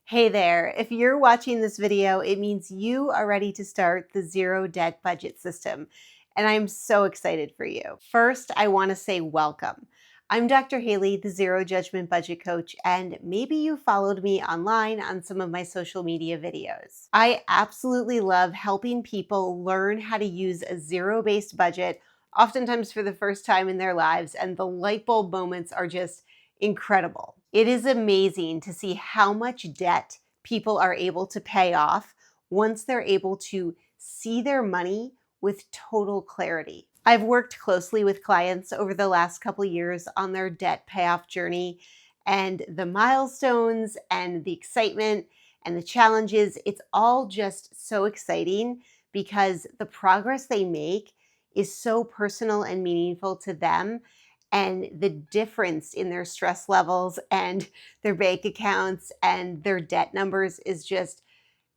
Hey there, if you're watching this video, it means you are ready to start the zero debt budget system, and I'm so excited for you. First, I want to say welcome. I'm Dr. Haley, the Zero Judgment Budget Coach, and maybe you followed me online on some of my social media videos. I absolutely love helping people learn how to use a zero-based budget, oftentimes for the first time in their lives, and the light bulb moments are just incredible. It is amazing to see how much debt people are able to pay off once they're able to see their money with total clarity. I've worked closely with clients over the last couple years on their debt payoff journey, and the milestones and the excitement and the challenges, it's all just so exciting because the progress they make is so personal and meaningful to them, and the difference in their stress levels and their bank accounts and their debt numbers is just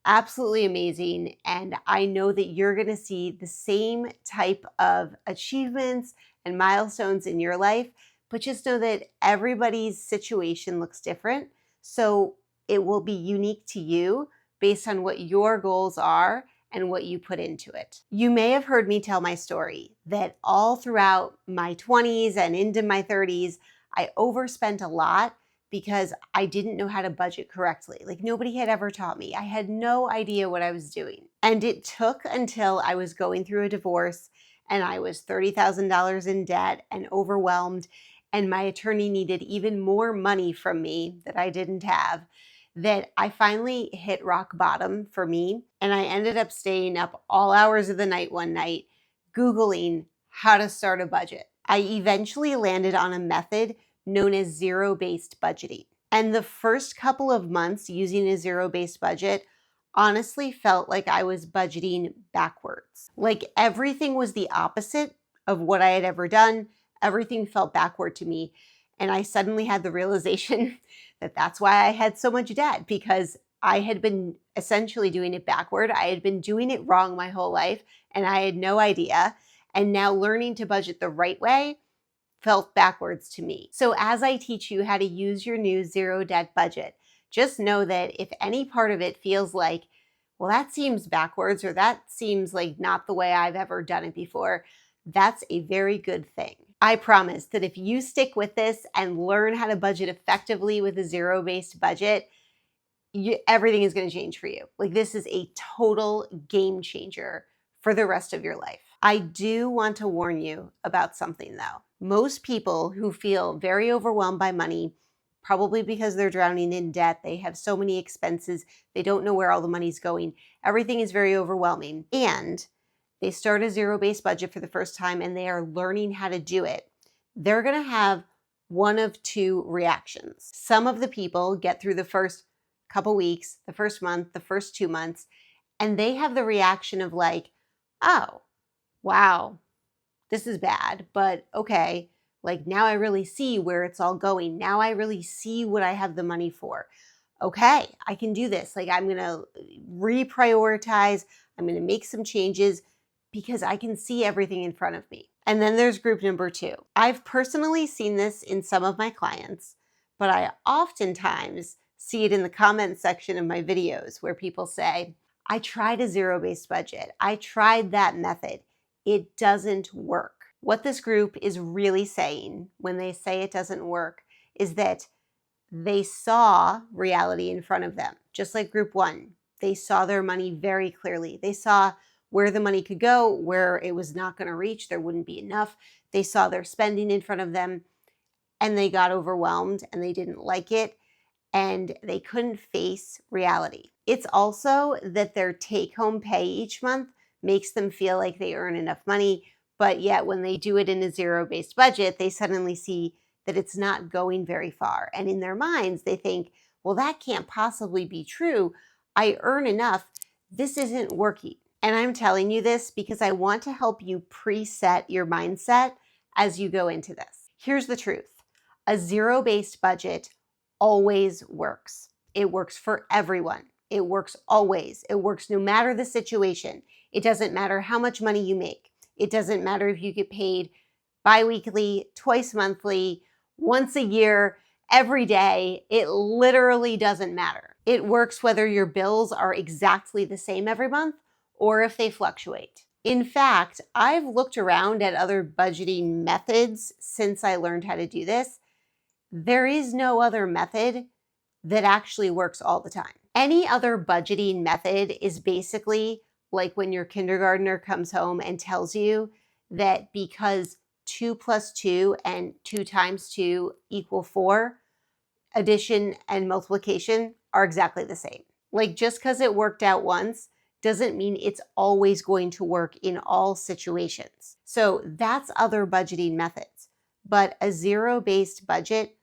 absolutely amazing. And I know that you're going to see the same type of achievements and milestones in your life, but just know that everybody's situation looks different. So it will be unique to you based on what your goals are and what you put into it. You may have heard me tell my story that all throughout my 20s and into my 30s, I overspent a lot because I didn't know how to budget correctly. Like nobody had ever taught me. I had no idea what I was doing. And it took until I was going through a divorce and I was $30,000 in debt and overwhelmed, and my attorney needed even more money from me that I didn't have, that I finally hit rock bottom for me. And I ended up staying up all hours of the night one night, Googling how to start a budget. I eventually landed on a method known as zero-based budgeting. And the first couple of months using a zero-based budget honestly felt like I was budgeting backwards. Like everything was the opposite of what I had ever done. Everything felt backward to me. And I suddenly had the realization that that's why I had so much debt, because I had been essentially doing it backward. I had been doing it wrong my whole life and I had no idea. And now learning to budget the right way felt backwards to me. So as I teach you how to use your new zero debt budget, just know that if any part of it feels like, well, that seems backwards, or that seems like not the way I've ever done it before, that's a very good thing. I promise that if you stick with this and learn how to budget effectively with a zero-based budget, everything is going to change for you. Like this is a total game changer for the rest of your life. I do want to warn you about something though. Most people who feel very overwhelmed by money, probably because they're drowning in debt, they have so many expenses, they don't know where all the money's going, everything is very overwhelming, and they start a zero-based budget for the first time and they are learning how to do it, they're going to have one of two reactions. Some of the people get through the first couple weeks, the first month, the first 2 months, and they have the reaction of like, oh, wow, this is bad, but okay, like now I really see where it's all going. Now I really see what I have the money for. Okay, I can do this. Like I'm going to reprioritize. I'm going to make some changes because I can see everything in front of me. And then there's group number 2. I've personally seen this in some of my clients, but I oftentimes see it in the comment section of my videos where people say, I tried a zero-based budget. I tried that method. It doesn't work. What this group is really saying when they say it doesn't work is that they saw reality in front of them. Just like group 1, they saw their money very clearly. They saw where the money could go, where it was not going to reach, there wouldn't be enough. They saw their spending in front of them and they got overwhelmed and they didn't like it and they couldn't face reality. It's also that their take-home pay each month makes them feel like they earn enough money, but yet when they do it in a zero-based budget, they suddenly see that it's not going very far. And in their minds, they think, well, that can't possibly be true. I earn enough. This isn't working. And I'm telling you this because I want to help you preset your mindset as you go into this. Here's the truth. A zero-based budget always works. It works for everyone. It works always. It works no matter the situation. It doesn't matter how much money you make. It doesn't matter if you get paid bi-weekly, twice monthly, once a year, every day. It literally doesn't matter. It works whether your bills are exactly the same every month or if they fluctuate. In fact, I've looked around at other budgeting methods since I learned how to do this. There is no other method that actually works all the time. Any other budgeting method is basically like when your kindergartner comes home and tells you that because 2 plus 2 and 2 times 2 equal 4, addition and multiplication are exactly the same. Like just because it worked out once doesn't mean it's always going to work in all situations. So that's other budgeting methods. But a zero-based budget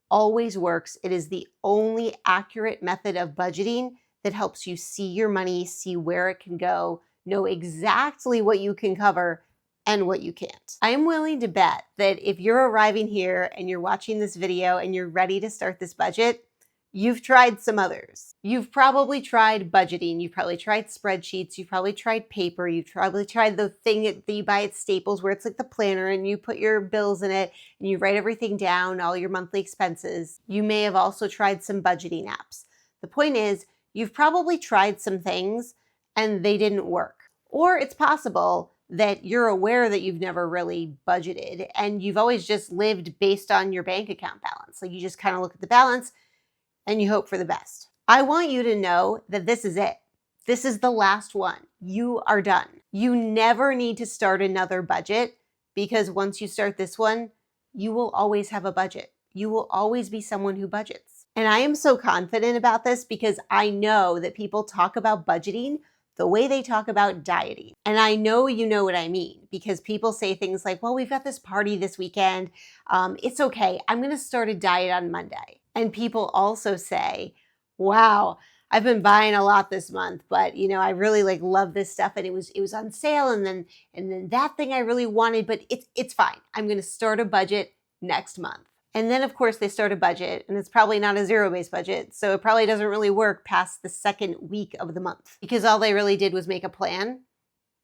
always works. It is the only accurate method of budgeting that helps you see your money, see where it can go, know exactly what you can cover and what you can't. I am willing to bet that if you're arriving here and you're watching this video and you're ready to start this budget, you've tried some others. You've probably tried budgeting. You've probably tried spreadsheets. You've probably tried paper. You've probably tried the thing that you buy at Staples where it's like the planner and you put your bills in it and you write everything down, all your monthly expenses. You may have also tried some budgeting apps. The point is, you've probably tried some things and they didn't work. Or it's possible that you're aware that you've never really budgeted and you've always just lived based on your bank account balance. Like you just kind of look at the balance and you hope for the best. I want you to know that this is it. This is the last one. You are done. You never need to start another budget because once you start this one, you will always have a budget. You will always be someone who budgets. And I am so confident about this because I know that people talk about budgeting the way they talk about dieting. And I know you know what I mean because people say things like, well, we've got this party this weekend. It's okay. I'm going to start a diet on Monday. And people also say, wow, I've been buying a lot this month, but I really love this stuff and it was on sale and then that thing I really wanted, but it's fine. I'm going to start a budget next month. And then of course they start a budget and it's probably not a zero-based budget. So it probably doesn't really work past the second week of the month because all they really did was make a plan,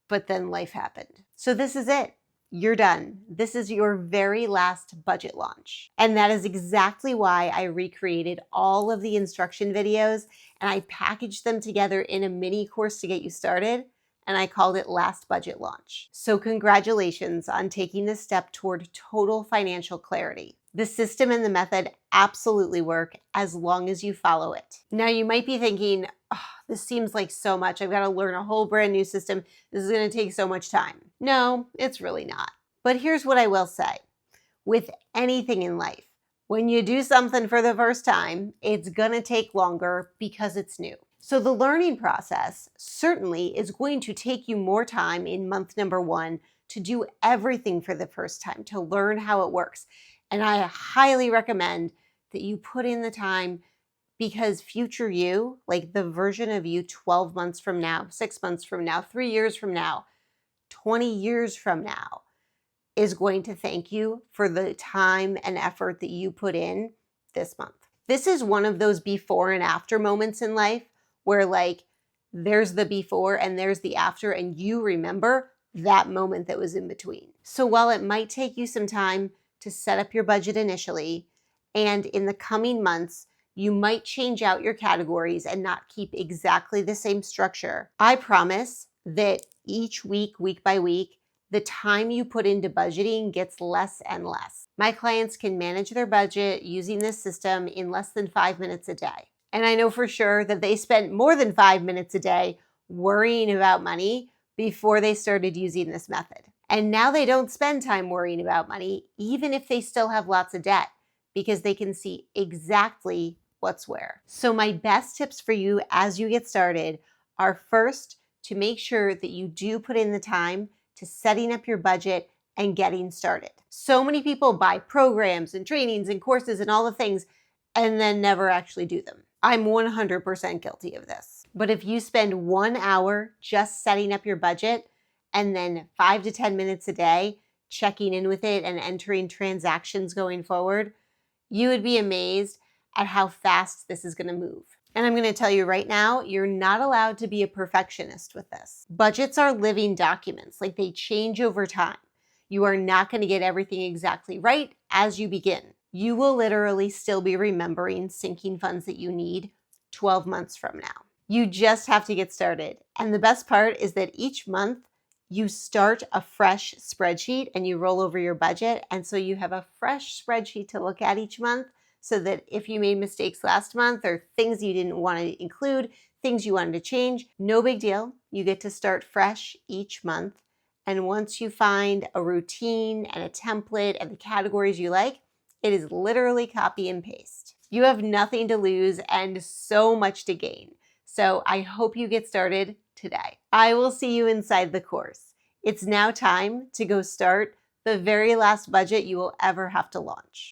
but then life happened. So this is it. You're done. This is your very last budget launch. And that is exactly why I recreated all of the instruction videos and I packaged them together in a mini course to get you started. And I called it Last Budget Launch. So congratulations on taking this step toward total financial clarity. The system and the method absolutely work as long as you follow it. Now you might be thinking, oh, this seems like so much. I've got to learn a whole brand new system. This is going to take so much time. No, it's really not. But here's what I will say. With anything in life, when you do something for the first time, it's going to take longer because it's new. So the learning process certainly is going to take you more time in month number 1 to do everything for the first time, to learn how it works. And I highly recommend that you put in the time because future you, like the version of you 12 months from now, 6 months from now, 3 years from now, 20 years from now, is going to thank you for the time and effort that you put in this month. This is one of those before and after moments in life where there's the before and there's the after and you remember that moment that was in between. So while it might take you some time to set up your budget initially, and in the coming months, you might change out your categories and not keep exactly the same structure, I promise that each week, week by week, the time you put into budgeting gets less and less. My clients can manage their budget using this system in less than 5 minutes a day. And I know for sure that they spent more than 5 minutes a day worrying about money before they started using this method. And now they don't spend time worrying about money, even if they still have lots of debt, because they can see exactly what's where. So my best tips for you as you get started are first, to make sure that you do put in the time to setting up your budget and getting started. So many people buy programs and trainings and courses and all the things and then never actually do them. I'm 100% guilty of this. But if you spend 1 hour just setting up your budget and then 5 to 10 minutes a day checking in with it and entering transactions going forward, you would be amazed at how fast this is going to move. And I'm going to tell you right now, you're not allowed to be a perfectionist with this. Budgets are living documents, they change over time. You are not going to get everything exactly right as you begin. You will literally still be remembering sinking funds that you need 12 months from now. You just have to get started. And the best part is that each month you start a fresh spreadsheet and you roll over your budget. And so you have a fresh spreadsheet to look at each month so that if you made mistakes last month or things you didn't want to include, things you wanted to change, no big deal. You get to start fresh each month. And once you find a routine and a template and the categories you like, it is literally copy and paste. You have nothing to lose and so much to gain. So I hope you get started today. I will see you inside the course. It's now time to go start the very last budget you will ever have to launch.